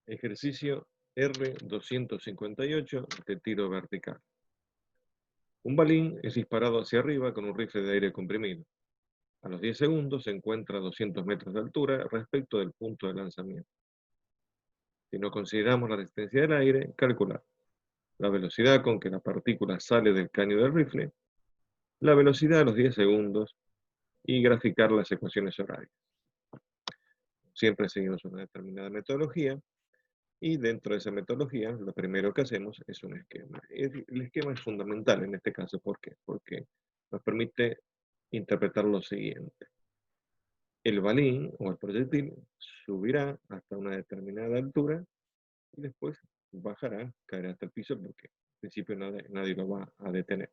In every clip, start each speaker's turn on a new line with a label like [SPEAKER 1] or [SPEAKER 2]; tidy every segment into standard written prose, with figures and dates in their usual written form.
[SPEAKER 1] Ejercicio R258 de tiro vertical. Un balín es disparado hacia arriba con un rifle de aire comprimido. A los 10 segundos se encuentra a 200 metros de altura respecto del punto de lanzamiento. Si no consideramos la resistencia del aire, calcular la velocidad con que la partícula sale del caño del rifle, la velocidad a los 10 segundos y graficar las ecuaciones horarias. Siempre seguimos una determinada metodología. Y dentro de esa metodología, lo primero que hacemos es un esquema. El esquema es fundamental en este caso. ¿Por qué? Porque nos permite interpretar lo siguiente. El balín o el proyectil subirá hasta una determinada altura y después bajará, caerá hasta el piso porque en principio nadie lo va a detener.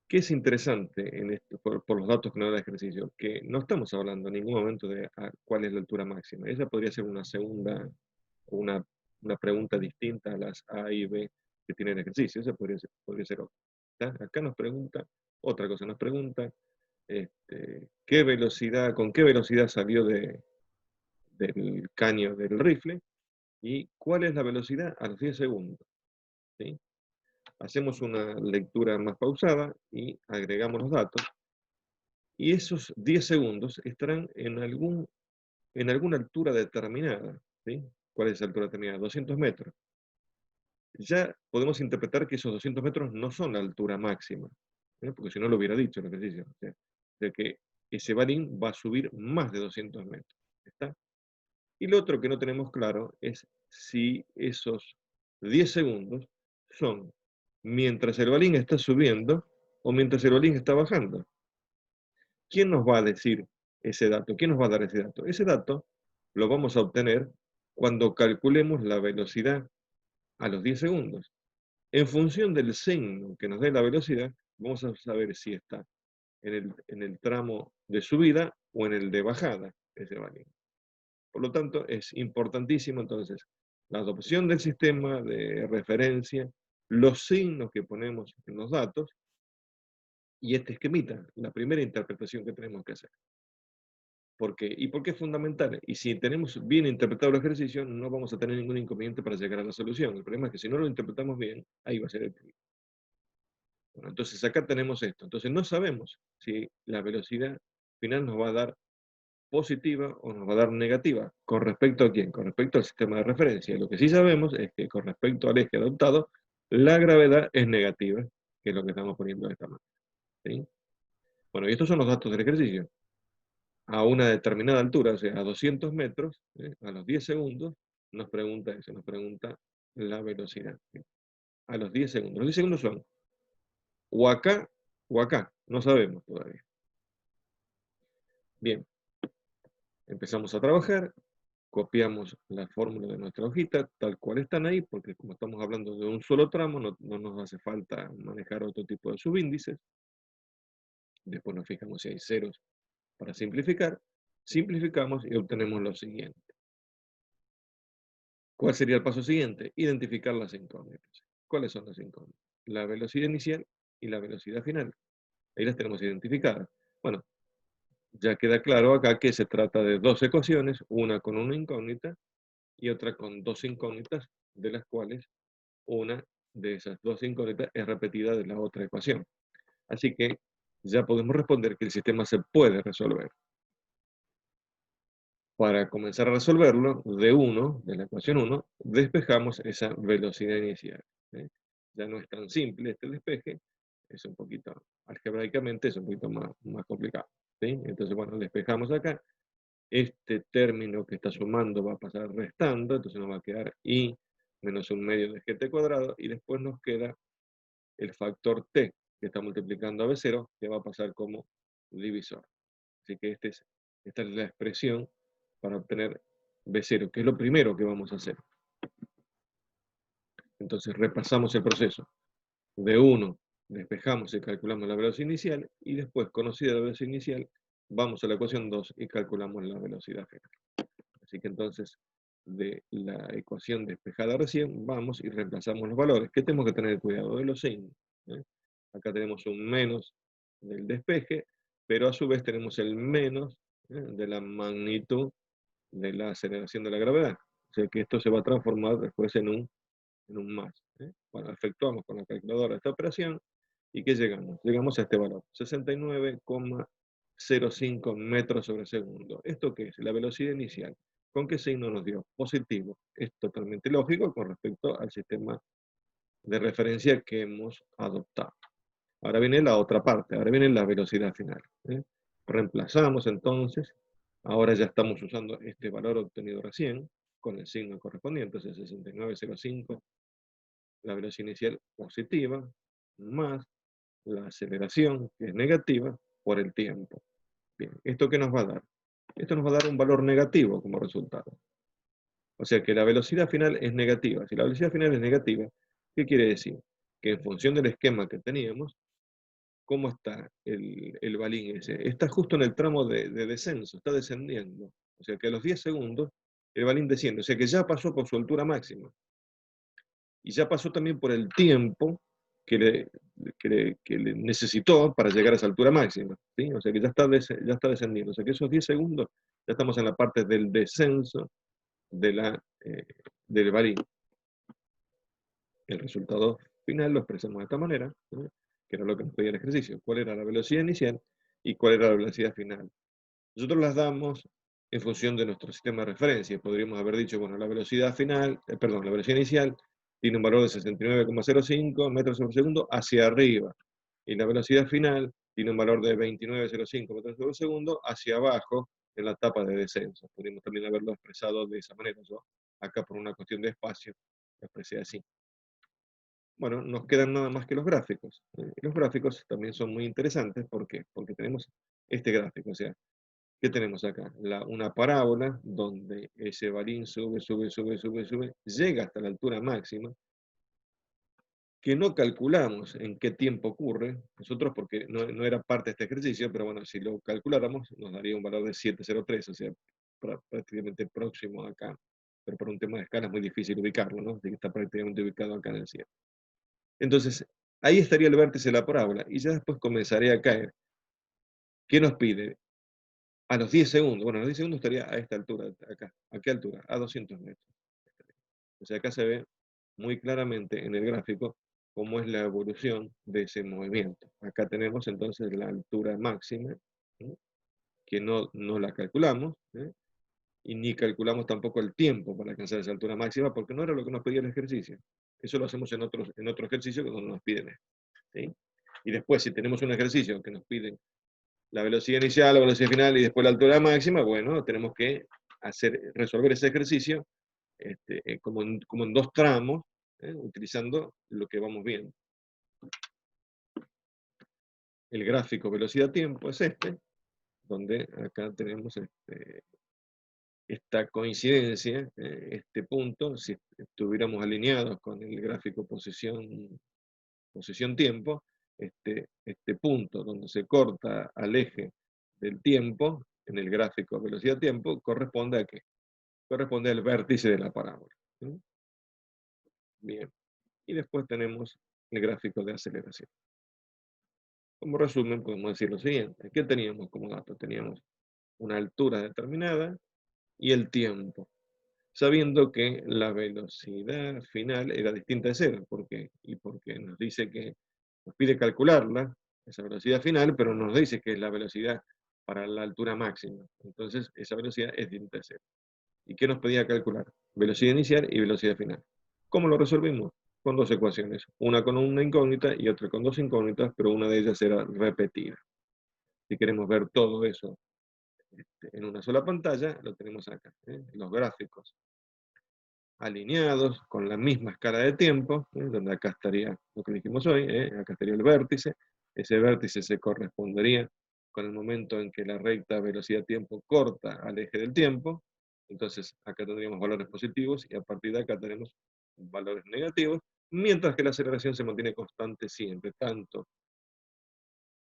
[SPEAKER 1] ¿Qué es interesante en esto, por los datos que nos da el ejercicio? Que no estamos hablando en ningún momento de cuál es la altura máxima. Esa podría ser una segunda, una pregunta distinta a las A y B que tiene el ejercicio. Esa podría ser otra. ¿Está? Acá nos pregunta, otra cosa, nos pregunta ¿qué velocidad, con qué velocidad salió del caño del rifle? ¿Y cuál es la velocidad a los 10 segundos? ¿Sí? Hacemos una lectura más pausada y agregamos los datos. Y esos 10 segundos estarán en alguna altura determinada. ¿Sí? ¿Cuál es esa altura determinada? 200 metros. Ya podemos interpretar que esos 200 metros no son la altura máxima, porque si no lo hubiera dicho el ejercicio. O sea que ese balín va a subir más de 200 metros. ¿Está? Y lo otro que no tenemos claro es si esos 10 segundos son mientras el balín está subiendo o mientras el balín está bajando. ¿Quién nos va a decir ese dato? ¿Quién nos va a dar ese dato? Ese dato lo vamos a obtener cuando calculemos la velocidad a los 10 segundos. En función del signo que nos dé la velocidad, vamos a saber si está en el tramo de subida o en el de bajada ese balín. Por lo tanto, es importantísimo entonces la adopción del sistema de referencia, los signos que ponemos en los datos y este esquemita, la primera interpretación que tenemos que hacer. ¿Por qué? ¿Y por qué es fundamental? Y si tenemos bien interpretado el ejercicio, no vamos a tener ningún inconveniente para llegar a la solución. El problema es que si no lo interpretamos bien, ahí va a ser el problema. Bueno, entonces acá tenemos esto. Entonces no sabemos si la velocidad final nos va a dar positiva o nos va a dar negativa. ¿Con respecto a quién? Con respecto al sistema de referencia. Lo que sí sabemos es que con respecto al eje adoptado, la gravedad es negativa, que es lo que estamos poniendo de esta manera. ¿Sí? Bueno, y estos son los datos del ejercicio. A una determinada altura, o sea, a 200 metros, a los 10 segundos, nos pregunta eso, nos pregunta la velocidad. ¿Sí? A los 10 segundos. Los 10 segundos son o acá, no sabemos todavía. Bien, empezamos a trabajar, copiamos la fórmula de nuestra hojita, tal cual están ahí, porque como estamos hablando de un solo tramo, no nos hace falta manejar otro tipo de subíndices. Después nos fijamos si hay ceros para simplificar. Simplificamos y obtenemos lo siguiente. ¿Cuál sería el paso siguiente? Identificar las incógnitas. ¿Cuáles son las incógnitas? La velocidad inicial y la velocidad final. Ahí las tenemos identificadas. Bueno, ya queda claro acá que se trata de dos ecuaciones, una con una incógnita y otra con dos incógnitas, de las cuales una de esas dos incógnitas es repetida de la otra ecuación. Así que ya podemos responder que el sistema se puede resolver. Para comenzar a resolverlo, de la ecuación 1, despejamos esa velocidad inicial. ¿Sí? Ya no es tan simple este despeje, es un poquito, algebraicamente es un poquito más complicado. ¿Sí? Entonces, bueno, despejamos acá. Este término que está sumando va a pasar restando, entonces nos va a quedar i menos un medio de gt cuadrado, y después nos queda el factor t, que está multiplicando a b0, que va a pasar como divisor. Así que esta es la expresión para obtener b0, que es lo primero que vamos a hacer. Entonces repasamos el proceso. De 1 despejamos y calculamos la velocidad inicial, y después, conocida la velocidad inicial, vamos a la ecuación 2 y calculamos la velocidad final. Así que entonces, de la ecuación despejada recién, vamos y reemplazamos los valores. ¿Qué tenemos que tener cuidado? De los signos. Acá tenemos un menos del despeje, pero a su vez tenemos el menos de la magnitud de la aceleración de la gravedad. O sea que esto se va a transformar después en un más. Bueno, efectuamos con la calculadora esta operación y ¿qué llegamos? Llegamos a este valor, 69,05 metros sobre segundo. ¿Esto qué es? La velocidad inicial. ¿Con qué signo nos dio? Positivo. Es totalmente lógico con respecto al sistema de referencia que hemos adoptado. Ahora viene la otra parte, ahora viene la velocidad final. Reemplazamos entonces, ahora ya estamos usando este valor obtenido recién, con el signo correspondiente, es 69,05, la velocidad inicial positiva, más la aceleración, que es negativa, por el tiempo. Bien, ¿esto qué nos va a dar? Esto nos va a dar un valor negativo como resultado. O sea que la velocidad final es negativa. Si la velocidad final es negativa, ¿qué quiere decir? Que en función del esquema que teníamos, ¿cómo está el balín ese? Está justo en el tramo de descenso, está descendiendo. O sea que a los 10 segundos el balín desciende. O sea que ya pasó por su altura máxima. Y ya pasó también por el tiempo que le necesitó para llegar a esa altura máxima. ¿Sí? O sea que ya está descendiendo. O sea que esos 10 segundos ya estamos en la parte del descenso del balín. El resultado final lo expresamos de esta manera, ¿no? Que era lo que nos pedía el ejercicio. ¿Cuál era la velocidad inicial y cuál era la velocidad final? Nosotros las damos en función de nuestro sistema de referencia. Podríamos haber dicho, bueno, la velocidad final, la velocidad inicial tiene un valor de 69,05 metros sobre segundo hacia arriba. Y la velocidad final tiene un valor de 29,05 metros sobre segundo hacia abajo en la etapa de descenso. Podríamos también haberlo expresado de esa manera. Yo acá por una cuestión de espacio lo expresé así. Bueno, nos quedan nada más que los gráficos. Los gráficos también son muy interesantes. ¿Por qué? Porque tenemos este gráfico. O sea, ¿qué tenemos acá? Una parábola donde ese balín sube, sube, sube, sube, sube, llega hasta la altura máxima, que no calculamos en qué tiempo ocurre, nosotros porque no era parte de este ejercicio, pero bueno, si lo calculáramos nos daría un valor de 703, o sea, prácticamente próximo acá. Pero por un tema de escala es muy difícil ubicarlo, ¿no? Así que está prácticamente ubicado acá en el cielo. Entonces, ahí estaría el vértice de la parábola, y ya después comenzaría a caer. ¿Qué nos pide? A los 10 segundos, bueno, a los 10 segundos estaría a esta altura, acá. ¿A qué altura? A 200 metros. O sea, acá se ve muy claramente en el gráfico cómo es la evolución de ese movimiento. Acá tenemos entonces la altura máxima, ¿no? Que no la calculamos, y ni calculamos tampoco el tiempo para alcanzar esa altura máxima, porque no era lo que nos pedía el ejercicio. Eso lo hacemos en otro ejercicio que no nos piden. ¿Sí? Y después, si tenemos un ejercicio que nos piden la velocidad inicial, la velocidad final y después la altura máxima, bueno, tenemos que resolver ese ejercicio como en dos tramos, utilizando lo que vamos viendo. El gráfico velocidad-tiempo es donde acá tenemos esta coincidencia, este punto, si estuviéramos alineados con el gráfico posición-tiempo, este punto donde se corta al eje del tiempo, en el gráfico velocidad-tiempo, corresponde a qué? Corresponde al vértice de la parábola. ¿Sí? Bien. Y después tenemos el gráfico de aceleración. Como resumen, podemos decir lo siguiente. ¿Qué teníamos como dato? Teníamos una altura determinada y el tiempo, sabiendo que la velocidad final era distinta de cero. ¿Por qué? Y porque nos dice que nos pide calcularla, esa velocidad final, pero nos dice que es la velocidad para la altura máxima. Entonces, esa velocidad es distinta de cero. ¿Y qué nos pedía calcular? Velocidad inicial y velocidad final. ¿Cómo lo resolvimos? Con dos ecuaciones, una con una incógnita y otra con dos incógnitas, pero una de ellas era repetida. Si queremos ver todo eso en una sola pantalla, lo tenemos acá, los gráficos alineados con la misma escala de tiempo, donde acá estaría lo que dijimos hoy, acá estaría el vértice, ese vértice se correspondería con el momento en que la recta velocidad-tiempo corta al eje del tiempo, entonces acá tendríamos valores positivos y a partir de acá tenemos valores negativos, mientras que la aceleración se mantiene constante siempre, tanto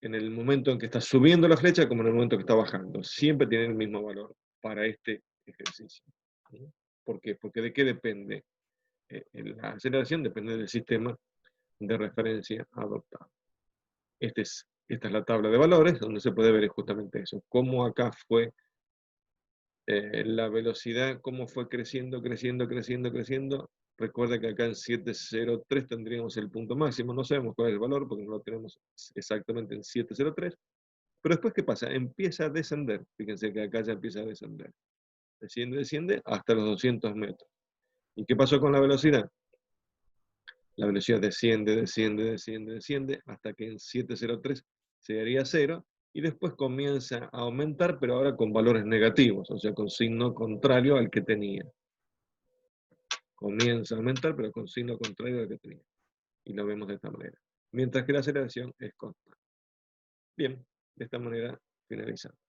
[SPEAKER 1] en el momento en que está subiendo la flecha como en el momento que está bajando. Siempre tienen el mismo valor para este ejercicio. ¿Por qué? Porque ¿de qué depende? La aceleración depende del sistema de referencia adoptado. Esta es la tabla de valores donde se puede ver justamente eso, cómo acá fue La velocidad, cómo fue creciendo, creciendo, creciendo, creciendo. Recuerda que acá en 703 tendríamos el punto máximo, no sabemos cuál es el valor porque no lo tenemos exactamente en 703, pero después, ¿qué pasa? Empieza a descender, fíjense que acá ya empieza a descender, desciende, desciende hasta los 200 metros. ¿Y qué pasó con la velocidad? La velocidad desciende, desciende, desciende, desciende, hasta que en 703 se haría cero, y después comienza a aumentar, pero ahora con valores negativos, o sea, con signo contrario al que tenía. Comienza a aumentar, pero con signo contrario al que tenía. Y lo vemos de esta manera. Mientras que la aceleración es constante. Bien, de esta manera finalizamos.